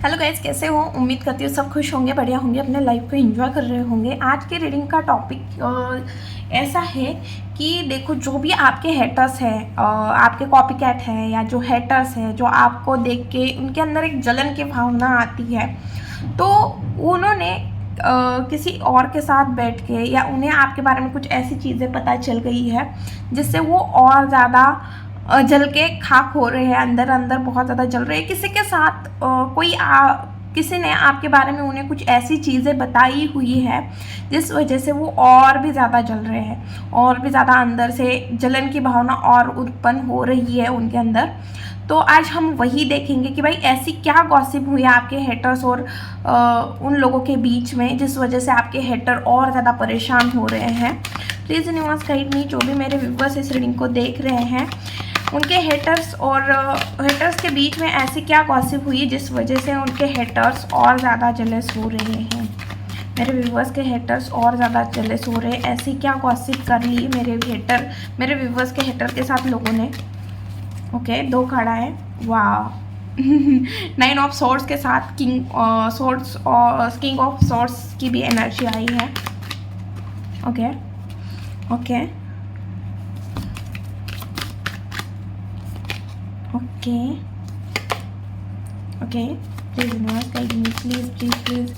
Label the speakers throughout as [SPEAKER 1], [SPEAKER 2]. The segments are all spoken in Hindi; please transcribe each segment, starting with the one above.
[SPEAKER 1] हेलो गाइस, कैसे हो? उम्मीद करती हूँ सब खुश होंगे, बढ़िया होंगे, अपने लाइफ को एंजॉय कर रहे होंगे। आज के रीडिंग का टॉपिक ऐसा है कि देखो, जो भी आपके हेटर्स हैं, आपके कॉपी कैट हैं या जो हेटर्स हैं, जो आपको देख के उनके अंदर एक जलन की भावना आती है, तो उन्होंने किसी और के साथ बैठ के या उन्हें आपके बारे में कुछ ऐसी चीज़ें पता चल गई है जिससे वो और ज़्यादा जल के खाक हो रहे हैं, अंदर अंदर बहुत ज़्यादा जल रहे हैं। किसी के साथ किसी ने आपके बारे में उन्हें कुछ ऐसी चीज़ें बताई हुई है जिस वजह से वो और भी ज़्यादा जल रहे हैं, और भी ज़्यादा अंदर से जलन की भावना और उत्पन्न हो रही है उनके अंदर। तो आज हम वही देखेंगे कि भाई ऐसी क्या गॉसिप हुई है आपके हेटर्स और उन लोगों के बीच में जिस वजह से आपके हेटर और ज़्यादा परेशान हो रहे हैं। प्लीज़ यूनिवर्स गाइड मी, जो भी मेरे व्यूअर्स इस रीडिंग को देख रहे हैं, उनके हेटर्स और हेटर्स के बीच में ऐसी क्या गॉसिप हुई जिस वजह से उनके हेटर्स और ज़्यादा जेलस हो रहे हैं। मेरे व्यूवर्स के हेटर्स और ज़्यादा जेलस हो रहे हैं, ऐसी क्या गॉसिप कर ली मेरे व्यूवर्स के हेटर के साथ लोगों ने। ओके, दो खड़ा है, वाह। 9 ऑफ सोर्ड्स के साथ किंग ऑफ सोर्ड्स की भी एनर्जी आई है। Okay okay okay okay, please universe guide me, please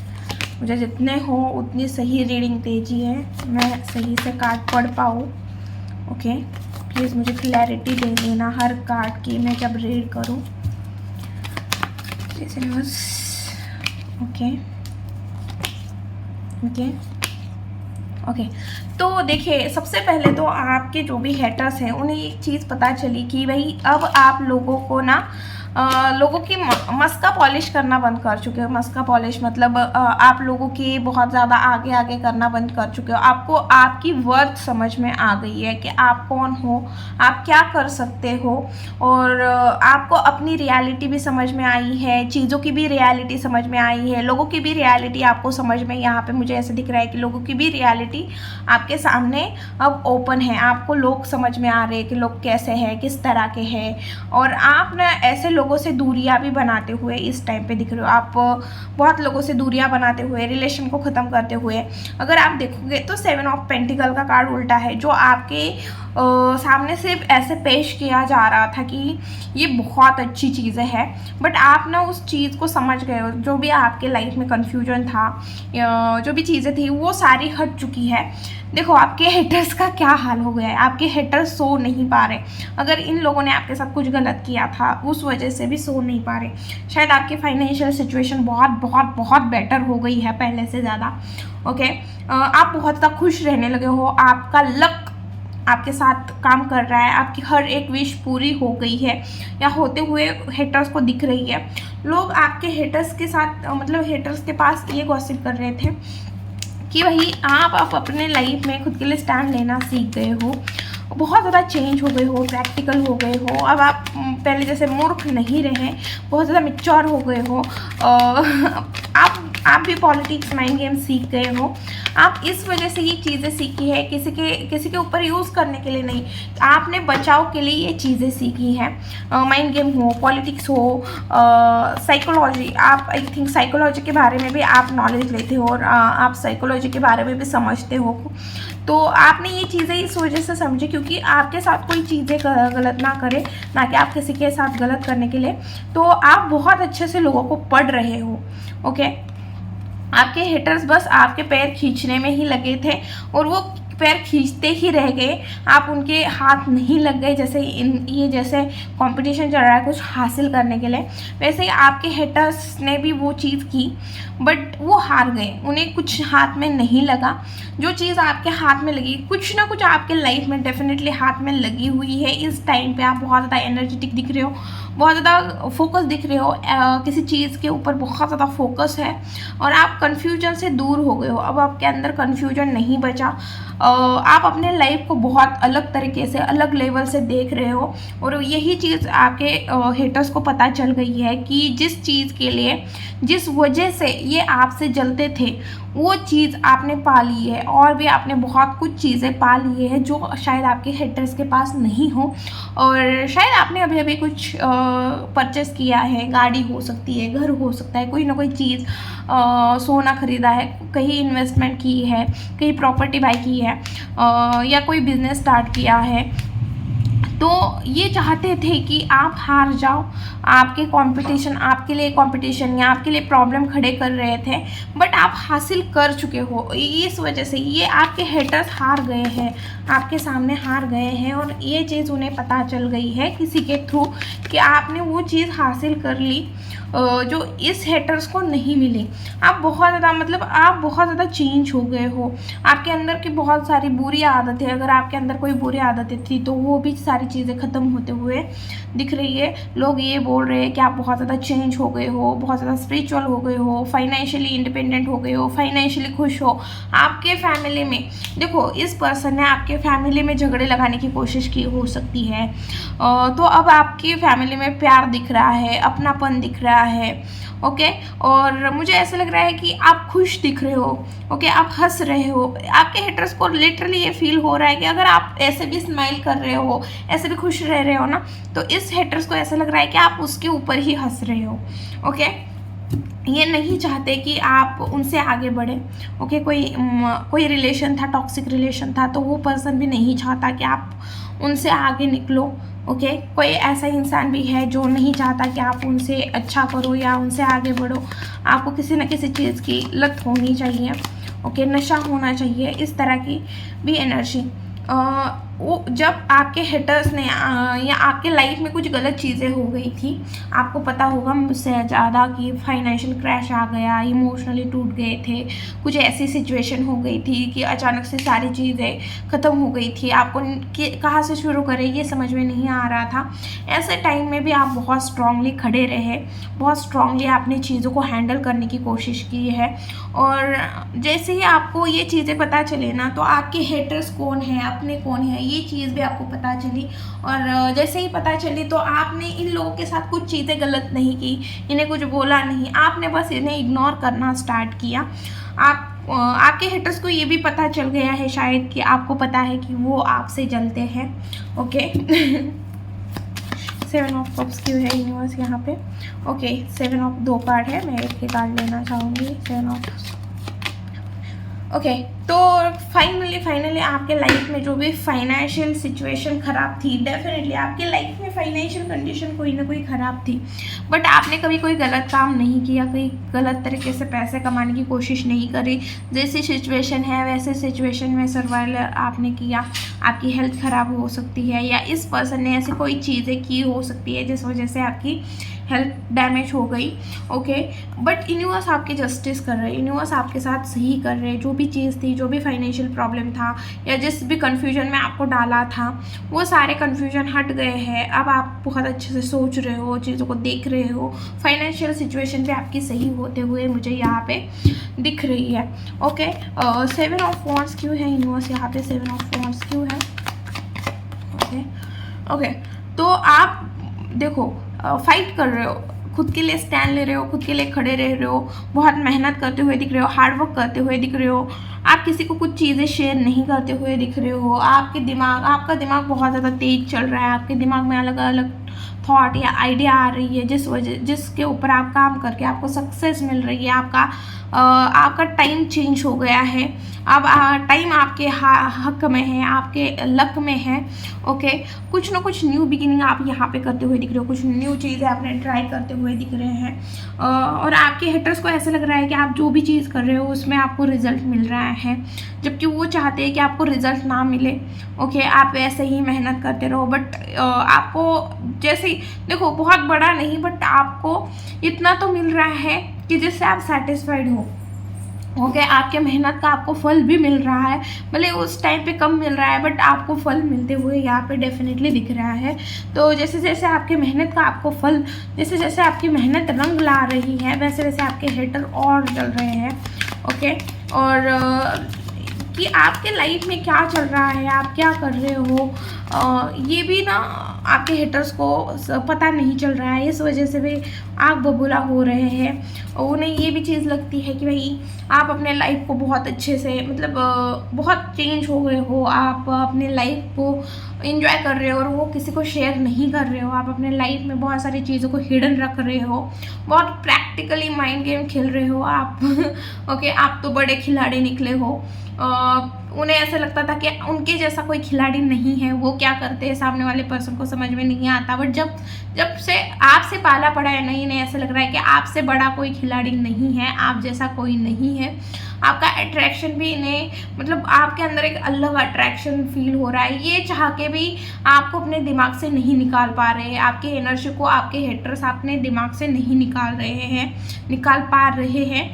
[SPEAKER 1] मुझे जितने हो उतनी सही रीडिंग दीजिए, मैं सही से कार्ड पढ़ पाऊँ। ओके, प्लीज़ मुझे क्लैरिटी दे देना हर कार्ड की मैं जब रीड करूँ, please universe. Okay okay okay तो देखिए, सबसे पहले तो आपके जो भी हेटर्स हैं उन्हें एक चीज़ पता चली कि भाई अब आप लोगों को ना लोगों की मस्का पॉलिश करना बंद कर चुके हो। मस्का पॉलिश मतलब आप लोगों की बहुत ज़्यादा आगे आगे करना बंद कर चुके हो। आपको आपकी वर्थ समझ में आ गई है कि आप कौन हो, आप क्या कर सकते हो, और आपको अपनी रियलिटी भी समझ में आई है, चीज़ों की भी रियलिटी समझ में आई है, लोगों की भी रियलिटी आपको समझ में, यहाँ पे मुझे ऐसे दिख रहा है कि लोगों की भी रियलिटी आपके सामने अब ओपन है। आपको लोग समझ में आ रहे हैं कि लोग कैसे हैं, किस तरह के हैं, और आप ना ऐसे लोगों से दूरियां भी बनाते हुए इस टाइम पे दिख रहे हो। आप बहुत लोगों से दूरियां बनाते हुए, रिलेशन को ख़त्म करते हुए, अगर आप देखोगे तो 7 ऑफ पेंटिकल का कार्ड उल्टा है, जो आपके सामने से ऐसे पेश किया जा रहा था कि ये बहुत अच्छी चीज़ें हैं, बट आप ना उस चीज़ को समझ गए हो। जो भी आपके लाइफ में कन्फ्यूजन था, जो भी चीज़ें थी, वो सारी हट चुकी है। देखो, आपके हेटर्स का क्या हाल हो गया है, आपके हेटर्स सो नहीं पा रहे। अगर इन लोगों ने आपके साथ कुछ गलत किया था उस वजह से भी सो नहीं पा रहे। शायद आपकी फाइनेंशियल सिचुएशन बहुत बहुत बहुत बेटर हो गई है पहले से ज़्यादा। ओके, आप बहुत ज़्यादा खुश रहने लगे हो, आपका लक आपके साथ काम कर रहा है, आपकी हर एक विश पूरी हो गई है या होते हुए हेटर्स को दिख रही है। लोग आपके हेटर्स के साथ मतलब हेटर्स के पास ये गॉसिप कर रहे थे कि भाई आप अपने लाइफ में खुद के लिए स्टैंड लेना सीख गए हो, बहुत ज़्यादा चेंज हो गए हो, प्रैक्टिकल हो गए हो। अब आप पहले जैसे मूर्ख नहीं रहे, बहुत ज़्यादा मैच्योर हो गए हो। आप भी पॉलिटिक्स माइंड गेम सीख गए हो। आप इस वजह से ये चीज़ें सीखी है, किसी के ऊपर यूज़ करने के लिए नहीं, आपने बचाव के लिए ये चीज़ें सीखी हैं। माइंड गेम हो, पॉलिटिक्स हो, साइकोलॉजी, आप आई थिंक साइकोलॉजी के बारे में भी आप नॉलेज लेते हो और आप साइकोलॉजी के बारे में भी समझते हो। तो आपने ये चीज़ें इस वजह से समझी क्योंकि आपके साथ कोई चीज़ें गलत ना करे, ना कि आप किसी के साथ गलत करने के लिए। तो आप बहुत अच्छे से लोगों को पढ़ रहे हो। ओके, आपके हेटर्स बस आपके पैर खींचने में ही लगे थे और वो पैर खींचते ही रह गए, आप उनके हाथ नहीं लग गए। जैसे ये जैसे कंपटीशन चल रहा है कुछ हासिल करने के लिए, वैसे ही आपके हेटर्स ने भी वो चीज़ की, बट वो हार गए, उन्हें कुछ हाथ में नहीं लगा। जो चीज़ आपके हाथ में लगी, कुछ ना कुछ आपके लाइफ में डेफिनेटली हाथ में लगी हुई है। इस टाइम पे आप बहुत ज़्यादा एनर्जेटिक दिख रहे हो, बहुत ज़्यादा फोकस दिख रहे हो, किसी चीज़ के ऊपर बहुत ज़्यादा फोकस है और आप कन्फ्यूजन से दूर हो गए हो। अब आपके अंदर कन्फ्यूजन नहीं बचा, आप अपने लाइफ को बहुत अलग तरीके से, अलग लेवल से देख रहे हो। और यही चीज़ आपके हेटर्स को पता चल गई है कि जिस चीज़ के लिए, जिस वजह से ये आपसे जलते थे, वो चीज़ आपने पा ली है, और भी आपने बहुत कुछ चीज़ें पा ली है जो शायद आपके हेटर्स के पास नहीं हो। और शायद आपने अभी अभी कुछ परचेस किया है, गाड़ी हो सकती है, घर हो सकता है, कोई ना कोई चीज़, सोना ख़रीदा है, कहीं इन्वेस्टमेंट की है, कहीं प्रॉपर्टी बाई की है, या कोई बिज़नेस स्टार्ट किया है। तो ये चाहते थे कि आप हार जाओ, आपके कंपटीशन, आपके लिए कंपटीशन या आपके लिए प्रॉब्लम खड़े कर रहे थे, बट आप हासिल कर चुके हो। इस वजह से ये आपके हेटर्स हार गए हैं, आपके सामने हार गए हैं, और ये चीज़ उन्हें पता चल गई है किसी के थ्रू कि आपने वो चीज़ हासिल कर ली जो इस हेटर्स को नहीं मिली। आप बहुत ज़्यादा, मतलब आप बहुत ज़्यादा चेंज हो गए हो। आपके अंदर की बहुत सारी बुरी आदतें, अगर आपके अंदर कोई बुरी आदतें थी तो वो भी सारी चीज़ें ख़त्म होते हुए दिख रही है। लोग ये बोल रहे हैं कि आप बहुत ज़्यादा चेंज हो गए हो, बहुत ज़्यादा स्पिरिचुअल हो गए हो, फाइनेंशियली इंडिपेंडेंट हो गए हो, फाइनेंशियली खुश हो। आपके फैमिली में देखो, इस पर्सन ने आपके फैमिली में झगड़े लगाने की कोशिश की हो सकती है, तो अब आपकी फैमिली में प्यार दिख रहा है, अपनापन दिख रहा है। ओके, और मुझे ऐसा लग रहा है कि आप खुश दिख रहे हो। ओके, आप हंस रहे हो। आपके हेटर्स को लिटरली ये फील हो रहा है कि अगर आप ऐसे भी स्माइल कर रहे हो, ऐसे भी खुश रह रहे हो ना, तो इस हेटर्स को ऐसा लग रहा है कि आप उसके ऊपर ही हंस रहे हो। ओके, ये नहीं चाहते कि आप उनसे आगे बढ़े। ओके, कोई रिलेशन था, टॉक्सिक रिलेशन था, तो वो पर्सन भी नहीं चाहता कि आप उनसे आगे निकलो। ओके, कोई ऐसा इंसान भी है जो नहीं चाहता कि आप उनसे अच्छा करो या उनसे आगे बढ़ो। आपको किसी न किसी चीज़ की लत होनी चाहिए। ओके, नशा होना चाहिए, इस तरह की भी एनर्जी। वो जब आपके हेटर्स ने या आपके लाइफ में कुछ गलत चीज़ें हो गई थी, आपको पता होगा मुझसे ज़्यादा कि फाइनेंशियल क्रैश आ गया, इमोशनली टूट गए थे, कुछ ऐसी सिचुएशन हो गई थी कि अचानक से सारी चीज़ें ख़त्म हो गई थी, आपको कहाँ से शुरू करें ये समझ में नहीं आ रहा था। ऐसे टाइम में भी आप बहुत स्ट्रांगली खड़े रहे, बहुत स्ट्रांगली आपने चीज़ों को हैंडल करने की कोशिश की है। और जैसे ही आपको ये चीज़ें पता चले ना, तो आपके हेटर्स कौन हैं, अपने कौन हैं, ये चीज़ भी आपको पता चली। और जैसे ही पता चली तो आपने इन लोगों के साथ कुछ चीज़ें गलत नहीं की, इन्हें कुछ बोला नहीं, आपने बस इन्हें इग्नोर करना स्टार्ट किया। आपके हेटर्स को ये भी पता चल गया है शायद कि आपको पता है कि वो आपसे जलते हैं। ओके 7 ऑफ कप्स क्यों है यूनिवर्स यहाँ पे? ओके 7 ऑफ 2 कार्ड है, मैं एक ही कार्ड लेना चाहूँगी। 7 ऑफ ओके, तो फाइनली आपके लाइफ में जो भी फाइनेंशियल सिचुएशन ख़राब थी, डेफिनेटली आपके लाइफ में फाइनेंशियल कंडीशन कोई ना कोई ख़राब थी, बट आपने कभी कोई गलत काम नहीं किया, कोई गलत तरीके से पैसे कमाने की कोशिश नहीं करी। जैसी सिचुएशन है वैसे सिचुएशन में सर्वाइवल आपने किया। आपकी हेल्थ ख़राब हो सकती है, या इस पर्सन ने ऐसी कोई चीज़ें की हो सकती है जिस वजह से आपकी हेल्थ डैमेज हो गई। ओके, बट यूनिवर्स आपकी जस्टिस कर रहे हैं, यूनिवर्स आपके साथ सही कर रहे हैं। जो भी चीज़ थी, जो भी फाइनेंशियल प्रॉब्लम था, या जिस भी कन्फ्यूजन में आपको डाला था, वो सारे कन्फ्यूजन हट गए हैं। अब आप बहुत अच्छे से सोच रहे हो, चीज़ों को देख रहे हो। फाइनेंशियल सिचुएशन भी आपकी सही होते हुए मुझे यहाँ पे दिख रही है। ओके, 7 ऑफ वॉन्ड्स क्यों है यूनिवर्स यहाँ पे? 7 ऑफ वॉन्ड्स क्यों है? ओके, तो आप देखो, फाइट कर रहे हो, खुद के लिए स्टैंड ले रहे हो, खुद के लिए खड़े रह रहे हो, बहुत मेहनत करते हुए दिख रहे हो, हार्ड वर्क करते हुए दिख रहे हो। आप किसी को कुछ चीज़ें शेयर नहीं करते हुए दिख रहे हो। आपका दिमाग बहुत ज़्यादा तेज चल रहा है। आपके दिमाग में अलग अलग थॉट या आइडिया आ रही है, जिसके ऊपर आप काम करके आपको सक्सेस मिल रही है। आपका टाइम चेंज हो गया है। अब टाइम आपके हक में है, आपके लक में है। ओके, कुछ ना कुछ न्यू बिगिनिंग आप यहाँ पे करते हुए दिख रहे हो, कुछ न्यू चीज़ें आपने ट्राई करते हुए दिख रहे हैं। और आपके हेटर्स को ऐसा लग रहा है कि आप जो भी चीज़ कर रहे हो उसमें आपको रिजल्ट मिल रहा है, जबकि वो चाहते हैं कि आपको रिजल्ट ना मिले। ओके, आप ऐसे ही मेहनत करते रहो, बट आपको जैसे देखो, बहुत बड़ा नहीं, बट आपको इतना तो मिल रहा है कि जिससे आप सेटिस्फाइड हो। ओके, आपके मेहनत का आपको फल भी मिल रहा है, भले उस टाइम पे कम मिल रहा है, बट आपको फल मिलते हुए यहाँ पे डेफिनेटली दिख रहा है। तो जैसे जैसे आपके मेहनत का आपको फल, जैसे जैसे आपकी मेहनत रंग ला रही है, वैसे वैसे आपके हेटर और जल रहे हैं। ओके, और कि आपके लाइफ में क्या चल रहा है, आप क्या कर रहे हो, ये भी ना आपके हेटर्स को पता नहीं चल रहा है, इस वजह से भी आग बबूला हो रहे हैं। और उन्हें ये भी चीज़ लगती है कि भाई आप अपने लाइफ को बहुत अच्छे से मतलब बहुत चेंज हो गए हो, आप अपने लाइफ को एंजॉय कर रहे हो और वो किसी को शेयर नहीं कर रहे हो, आप अपने लाइफ में बहुत सारी चीज़ों को हिडन रख रहे हो, बहुत प्रैक्टिकली माइंड गेम खेल रहे हो आप ओके, आप तो बड़े खिलाड़ी निकले हो। उन्हें ऐसा लगता था कि उनके जैसा कोई खिलाड़ी नहीं है, वो क्या करते हैं सामने वाले पर्सन को समझ में नहीं आता। बट जब जब से आपसे पाला पड़ा है नहीं, इन्हें ऐसा लग रहा है कि आपसे बड़ा कोई खिलाड़ी नहीं है, आप जैसा कोई नहीं है। आपका अट्रैक्शन भी इन्हें मतलब आपके अंदर एक अलग अट्रैक्शन फील हो रहा है। ये चाह के भी आपको अपने दिमाग से नहीं निकाल पा रहे हैं, आपके एनर्जी को आपके हेटर्स अपने दिमाग से नहीं निकाल पा रहे हैं।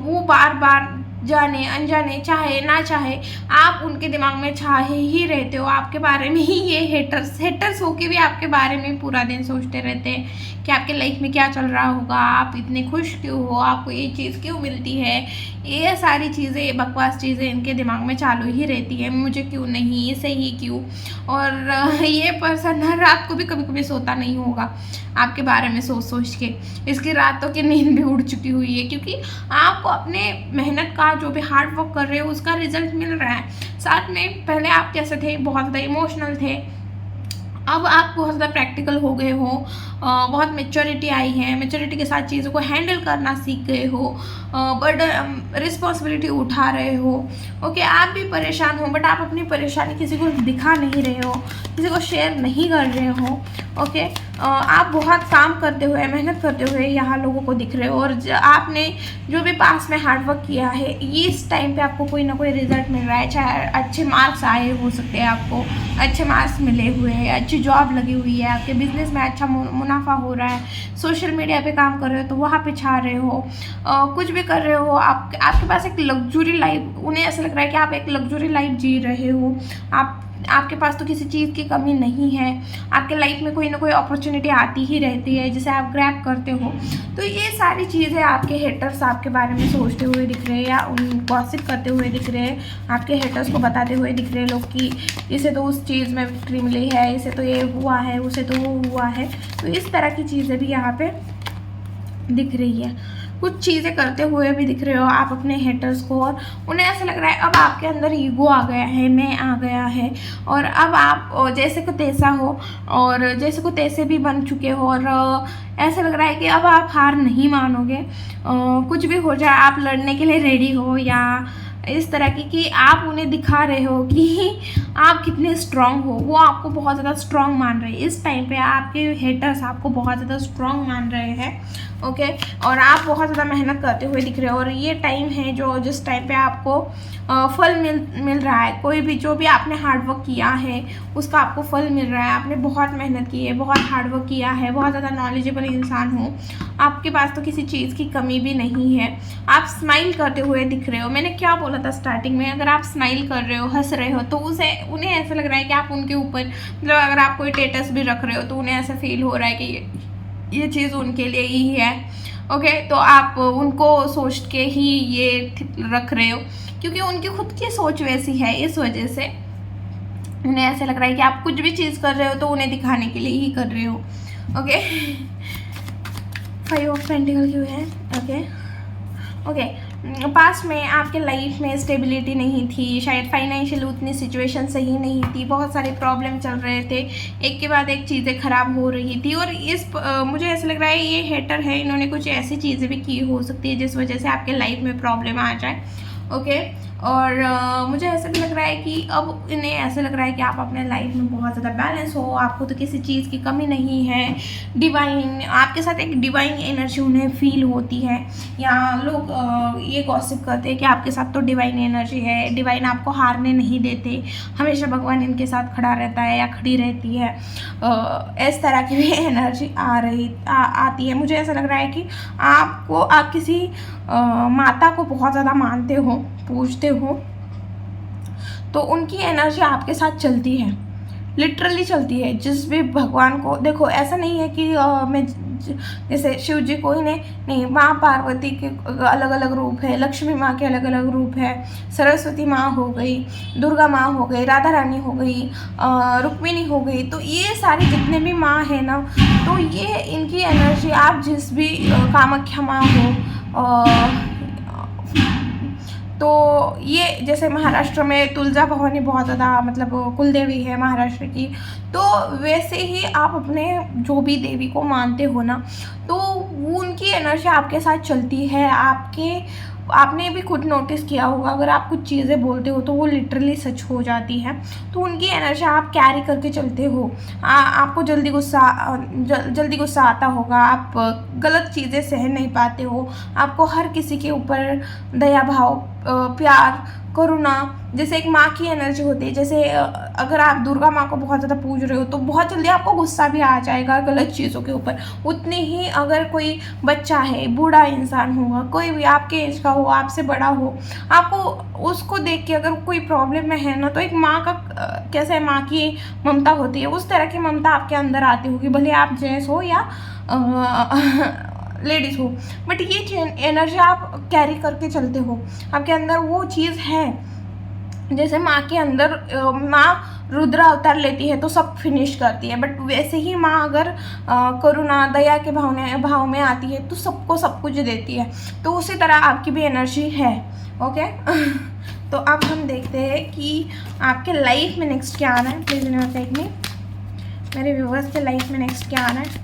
[SPEAKER 1] वो बार बार जाने अनजाने चाहे ना चाहे आप उनके दिमाग में चाहे ही रहते हो, आपके बारे में ही ये हेटर्स होके भी आपके बारे में पूरा दिन सोचते रहते हैं कि आपके लाइफ में क्या चल रहा होगा, आप इतने खुश क्यों हो, आपको ये चीज़ क्यों मिलती है। ये सारी चीज़ें बकवास चीज़ें इनके दिमाग में चालू ही रहती है, मुझे क्यों नहीं, इसे ही क्यों। और ये पर्सन हर रात को भी कभी कभी सोता नहीं होगा आपके बारे में सोच के, इसकी रातों की नींद भी उड़ चुकी हुई है, क्योंकि आपको अपने मेहनत का जो भी हार्ड वर्क कर रहे हो उसका रिजल्ट मिल रहा है। साथ में पहले आप कैसे थे, बहुत ज़्यादा इमोशनल थे, अब आप बहुत ज़्यादा प्रैक्टिकल हो गए हो, बहुत मेच्योरिटी आई है, मेच्योरिटी के साथ चीज़ों को हैंडल करना सीख गए हो, बट रिस्पॉन्सिबिलिटी उठा रहे हो। ओके, आप भी परेशान हो बट आप अपनी परेशानी किसी को दिखा नहीं रहे हो, किसी को शेयर नहीं कर रहे हो। ओके, आप बहुत काम करते हुए, मेहनत करते हुए यहाँ लोगों को दिख रहे हो, और आपने जो भी पास में हार्डवर्क किया है ये इस टाइम पे आपको कोई ना कोई रिजल्ट मिल रहा है। चाहे अच्छे मार्क्स आए हो सकते हैं, आपको अच्छे मार्क्स मिले हुए हैं, अच्छी जॉब लगी हुई है, आपके बिजनेस में अच्छा मुनाफा हो रहा है, सोशल मीडिया पे काम कर रहे हो तो वहाँ पे छा रहे हो, कुछ भी कर रहे हो, आपके पास एक लग्जरी लाइफ, उन्हें ऐसा लग रहा है कि आप एक लग्जरी लाइफ जी रहे हो। आपके पास तो किसी चीज़ की कमी नहीं है, आपके लाइफ में कोई ना कोई अपॉर्चुनिटी आती ही रहती है जिसे आप ग्रैब करते हो। तो ये सारी चीज़ें आपके हेटर्स आपके बारे में सोचते हुए दिख रहे हैं, या उन गॉसिप करते हुए दिख रहे हैं, आपके हेटर्स को बताते हुए दिख रहे हैं लोग कि इसे तो उस चीज़ में विक्ट्री मिली है, इसे तो ये हुआ है, उसे तो वो हुआ है। तो इस तरह की चीज़ें भी यहाँ पे दिख रही है, कुछ चीज़ें करते हुए भी दिख रहे हो आप अपने हेटर्स को, और उन्हें ऐसा लग रहा है अब आपके अंदर ईगो आ गया है, मैं आ गया है, और अब आप जैसे को तैसा हो और जैसे को तैसे भी बन चुके हो, और ऐसा लग रहा है कि अब आप हार नहीं मानोगे, कुछ भी हो जाए आप लड़ने के लिए रेडी हो, या इस तरह की कि आप उन्हें दिखा रहे हो कि आप कितने स्ट्रांग हो, वो आपको बहुत ज़्यादा स्ट्रांग मान रहे हैं। इस टाइम पे आपके हेटर्स आपको बहुत ज़्यादा स्ट्रांग मान रहे हैं। ओके, और आप बहुत ज़्यादा मेहनत करते हुए दिख रहे हो, और ये टाइम है जिस टाइम पे आपको फल मिल रहा है। कोई भी जो भी आपने हार्डवर्क किया है उसका आपको फल मिल रहा है, आपने बहुत मेहनत की है, बहुत हार्डवर्क किया है, बहुत ज़्यादा नॉलेजेबल इंसान हो, आपके पास तो किसी चीज़ की कमी भी नहीं है, आप स्माइल करते हुए दिख रहे हो। मैंने क्या बोला था स्टार्टिंग में, अगर आप स्माइल कर रहे हो, हंस रहे हो, तो उन्हें ऐसा लग रहा है कि आप उनके ऊपर मतलब अगर आप कोई स्टेटस भी रख रहे हो तो उन्हें ऐसा फील हो रहा है कि ये चीज़ उनके लिए ही है। ओके, तो आप उनको सोच के ही ये रख रहे हो, क्योंकि उनकी खुद की सोच वैसी है, इस वजह से उन्हें ऐसा लग रहा है कि आप कुछ भी चीज़ कर रहे हो तो उन्हें दिखाने के लिए ही कर रहे हो। ओके, 5 ऑफ पेंटिकल क्यों है। ओके, पास्ट में आपके लाइफ में स्टेबिलिटी नहीं थी, शायद फाइनेंशियल उतनी सिचुएशन सही नहीं थी, बहुत सारे प्रॉब्लम चल रहे थे, एक के बाद एक चीज़ें ख़राब हो रही थी, और मुझे ऐसा लग रहा है ये हेटर है, इन्होंने कुछ ऐसी चीज़ें भी की हो सकती है जिस वजह से आपके लाइफ में प्रॉब्लम आ जाए। ओके, और मुझे ऐसा भी लग रहा है कि अब इन्हें ऐसा लग रहा है कि आप अपने लाइफ में बहुत ज़्यादा बैलेंस हो, आपको तो किसी चीज़ की कमी नहीं है, डिवाइन आपके साथ एक डिवाइन एनर्जी उन्हें फील होती है, या लोग ये गॉसिप करते हैं कि आपके साथ तो डिवाइन एनर्जी है, डिवाइन आपको हारने नहीं देते, हमेशा भगवान इनके साथ खड़ा रहता है या खड़ी रहती है, इस तरह की भी एनर्जी आती है। मुझे ऐसा लग रहा है कि आप किसी माता को बहुत ज़्यादा मानते हो, पूजते हो, तो उनकी एनर्जी आपके साथ चलती है, लिटरली चलती है। जिस भी भगवान को देखो, ऐसा नहीं है कि मैं जैसे शिव जी को ही नहीं, माँ पार्वती के अलग अलग रूप है, लक्ष्मी माँ के अलग अलग रूप है, सरस्वती माँ हो गई, दुर्गा माँ हो गई, राधा रानी हो गई, रुक्मिणी हो गई। तो ये सारी जितने भी माँ है ना, तो ये इनकी एनर्जी आप जिस भी कामाख्या माँ हो, तो ये जैसे महाराष्ट्र में तुलजा भवानी बहुत ज़्यादा मतलब कुलदेवी है महाराष्ट्र की, तो वैसे ही आप अपने जो भी देवी को मानते हो ना, तो उनकी एनर्जी आपके साथ चलती है। आपने भी खुद नोटिस किया होगा, अगर आप कुछ चीज़ें बोलते हो तो वो लिटरली सच हो जाती है। तो उनकी एनर्जी आप कैरी करके चलते हो। आपको जल्दी गुस्सा आता होगा, आप गलत चीज़ें सह नहीं पाते हो, आपको हर किसी के ऊपर दया भाव, प्यार, करुणा, जैसे एक माँ की एनर्जी होती है। जैसे अगर आप दुर्गा माँ को बहुत ज़्यादा पूज रहे हो तो बहुत जल्दी आपको गुस्सा भी आ जाएगा गलत चीज़ों के ऊपर। उतनी ही अगर कोई बच्चा है, बूढ़ा इंसान होगा, कोई भी आपके एज का हो, आपसे बड़ा हो, आपको उसको देख के अगर कोई प्रॉब्लम में है ना, तो एक माँ का कैसे माँ की ममता होती है, उस तरह की ममता आपके अंदर आती होगी, भले आप जेंट्स हो या लेडीज़ हो। बट ये एनर्जी आप कैरी करके चलते हो, आपके अंदर वो चीज़ है। जैसे माँ के अंदर माँ रुद्र अवतार लेती है तो सब फिनिश करती है, बट वैसे ही माँ अगर करुणा दया के भाव में आती है तो सबको सब कुछ देती है। तो उसी तरह आपकी भी एनर्जी है। ओके तो अब हम देखते हैं कि आपके लाइफ में नेक्स्ट क्या आना है। प्लीज़ गाइड मी, मेरे व्यूवर्स के लाइफ में नेक्स्ट क्या आना है।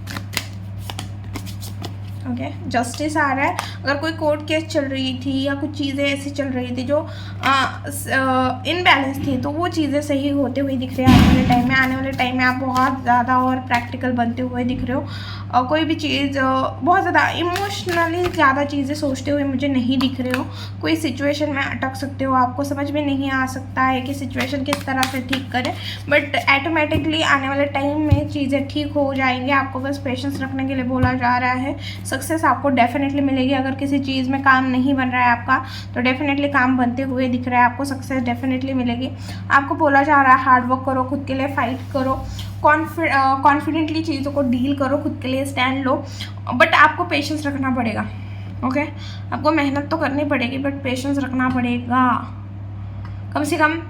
[SPEAKER 1] ओके जस्टिस आ रहा है। अगर कोई कोर्ट केस चल रही थी या कुछ चीज़ें ऐसी चल रही थी जो इनबैलेंस थी, तो वो चीज़ें सही होते हुए दिख रहे हैं आने वाले टाइम में। आने वाले टाइम में आप बहुत ज़्यादा और प्रैक्टिकल बनते हुए दिख रहे हो। कोई भी चीज़ बहुत ज़्यादा इमोशनली ज़्यादा चीज़ें सोचते हुए मुझे नहीं दिख रहे हो। कोई सिचुएशन में अटक सकते हो, आपको समझ में नहीं आ सकता है कि सिचुएशन किस तरह से ठीक करें, बट ऑटोमेटिकली आने वाले टाइम में चीज़ें ठीक हो जाएंगी। आपको बस पेशेंस रखने के लिए बोला जा रहा है। सक्सेस आपको डेफिनेटली मिलेगी। अगर किसी चीज़ में काम नहीं बन रहा है आपका, तो डेफिनेटली काम बनते हुए दिख रहा है, आपको सक्सेस डेफिनेटली मिलेगी। आपको बोला जा रहा है हार्ड वर्क करो, खुद के लिए फाइट करो, कॉन्फिडेंटली चीज़ों को डील करो, खुद के लिए स्टैंड लो, बट आपको पेशेंस रखना पड़ेगा। ओके आपको मेहनत तो करनी पड़ेगी, बट पेशेंस रखना पड़ेगा। कम से कम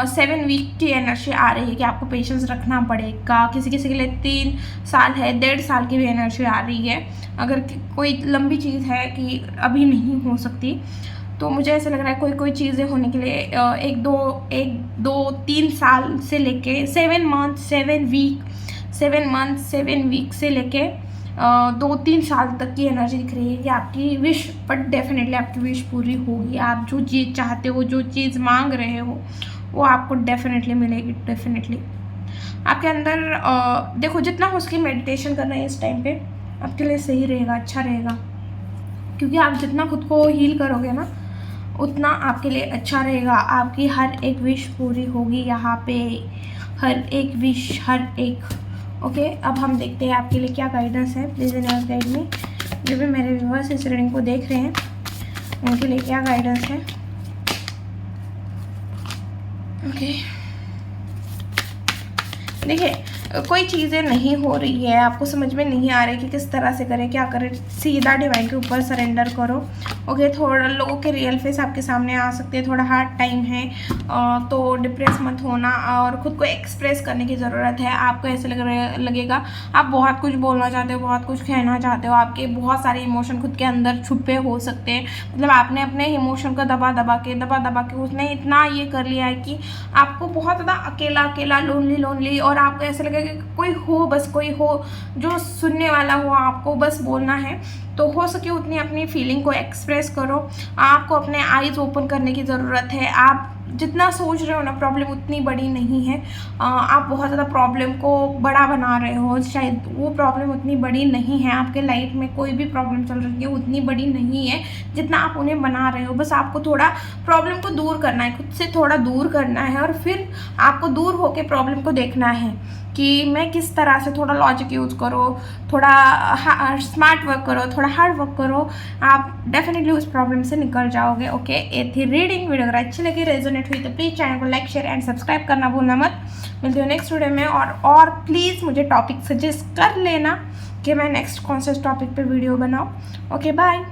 [SPEAKER 1] 7 वीक की एनर्जी आ रही है कि आपको पेशेंस रखना पड़ेगा। किसी किसी के लिए 3 साल है, 1.5 साल की भी एनर्जी आ रही है। अगर कोई लंबी चीज़ है कि अभी नहीं हो सकती, तो मुझे ऐसा लग रहा है कोई चीज़ें होने के लिए 1 2 3 साल से लेके 7 मंथ 7 वीक से लेके 2-3 साल तक की एनर्जी दिख रही है कि आपकी विश, बट डेफिनेटली आपकी विश पूरी होगी। आप जो चीज़ चाहते हो, जो चीज़ मांग रहे हो, वो आपको डेफिनेटली मिलेगी। डेफिनेटली आपके अंदर देखो, जितना हो सके मेडिटेशन करना है इस टाइम पे आपके लिए सही रहेगा, अच्छा रहेगा, क्योंकि आप जितना खुद को हील करोगे ना, उतना आपके लिए अच्छा रहेगा। आपकी हर एक विश पूरी होगी यहाँ पे, हर एक विश, हर एक। ओके अब हम देखते हैं आपके लिए क्या गाइडेंस है। Please universe guide me. जो भी मेरे व्यूअर्स इस रीडिंग को देख रहे हैं उनके लिए क्या गाइडेंस है। ओके देखिए, कोई चीज़ें नहीं हो रही है, आपको समझ में नहीं आ रही कि किस तरह से करें, क्या करें, सीधा डिवाइन के ऊपर सरेंडर करो। ओके थोड़ा लोगों के रियल फेस आपके सामने आ सकते हैं, थोड़ा हार्ड टाइम है, तो डिप्रेस मत होना और ख़ुद को एक्सप्रेस करने की ज़रूरत है। आपको ऐसे लगेगा आप बहुत कुछ बोलना चाहते हो, बहुत कुछ कहना चाहते हो, आपके बहुत सारे इमोशन खुद के अंदर छुपे हो सकते हैं। मतलब आपने अपने इमोशन को दबा दबा के उसने इतना ये कर लिया है कि आपको बहुत ज़्यादा अकेला लोनली, और आपको ऐसा लगेगा कि कोई हो, बस कोई हो जो सुनने वाला हो, आपको बस बोलना है। तो हो सके उतनी अपनी फीलिंग को एक्सप्रेस करो। आपको अपने आईज ओपन करने की ज़रूरत है। आप जितना सोच रहे हो ना, प्रॉब्लम उतनी बड़ी नहीं है। आप बहुत ज़्यादा प्रॉब्लम को बड़ा बना रहे हो, शायद वो प्रॉब्लम उतनी बड़ी नहीं है। आपके लाइफ में कोई भी प्रॉब्लम चल रही है उतनी बड़ी नहीं है जितना आप उन्हें बना रहे हो। बस आपको थोड़ा प्रॉब्लम को दूर करना है, खुद से थोड़ा दूर करना है, और फिर आपको दूर होकर प्रॉब्लम को देखना है कि मैं किस तरह से थोड़ा लॉजिक यूज़ करो, थोड़ा स्मार्ट वर्क करो, थोड़ा हार्ड वर्क करो। आप डेफिनेटली उस प्रॉब्लम से निकल जाओगे। ओके ये थी रीडिंग। वीडियो अगर अच्छी लगी, रेजोनेट मिनट हुई तो प्लीज़ चैनल को लाइक शेयर एंड सब्सक्राइब करना भूलना मत। मिलते हो नेक्स्ट वीडियो में, और प्लीज़ मुझे टॉपिक सजेस्ट कर लेना कि मैं नेक्स्ट कौन से टॉपिक पे वीडियो बनाऊँ। Okay bye.